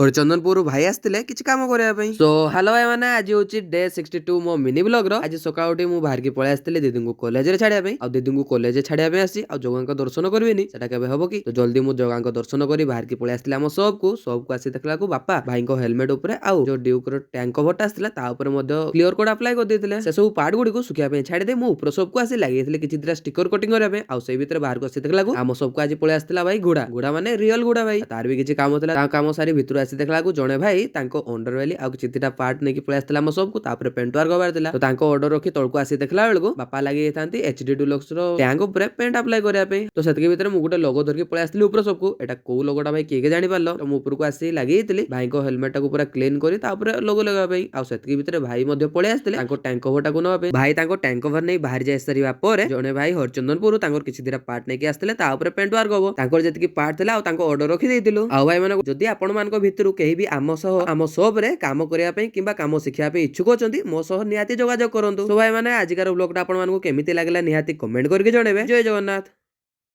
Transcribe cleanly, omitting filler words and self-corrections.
हरिचंदनपुर भाई आसते किसी कम करने सो हेलो भाई मैंने आज हूँ डे 62 मो मिनी ब्लॉग आज सकाल उठी मुझे बाहर की पलि आसती दीदी को कॉलेज रे छाड़िया आ दीदी को कॉलेज छाड़िया आसी जगह दर्शन करनी से हम कि तो जल्दी मुझे जगह दर्शन कर बाहर की पलि आसती सब को आसी देखला बापा भाई हेलमेट उपर आउ जो ड्यूक टैंक कभर आसला क्लियर कोड अप्लाई कर देते से सब पार्ट गुड़ी सुखा छाड़ी मुझे सब को आसी लगे किसी स्टिकर कटिंग करने आउ से बाहर को आसी देखला आम सबको आज पलि आसला भाई घोड़ा घोड़ा माने रियल घोड़ा भाई तार भी किसी काम था काम सारी भितर आसी देखला जड़े भाई अंडर वाली आउ किछिटा पार्ट नहीं पलि आसला सबको पेंट वार्क हबार था तो ऑर्डर रखी तलको आसी देखला बेलू बापा लगे एचडी डुलक्स टैंक उपर पेंट अप्लाई करने तो से मुझे लोगो धरिक पलि आसली ऊपर सबको एटा कौ लोगोटा भाई किए जानी पार्ल तो मुझे ऊपर आसी लगे भाई को हेलमेट टाक पूरा क्लीन कर लोगो लगाई आते भाई पलि आसते टैंक कभर को नापे भाई टैंक कभर नहीं बाहर जाई सारा पर जड़े भाई हरिचंदनपुर किसी दिटा पार्ट नहीं आसते पेंट वार्क हम जी पार्ट था ऑर्डर रखी देलु आ भाई मैंने जदि आपण मान भितर कहीं भी आम शॉप रे काम करने किंबा काम शिखा इच्छुक अच्छा मो सह निहाती जोगाजोग करूँ। तो भाई मैंने आजिकार ब्लॉग टा आपण केमिति लागला निहाती कमेंट करके जणेबे। जय जगन्नाथ।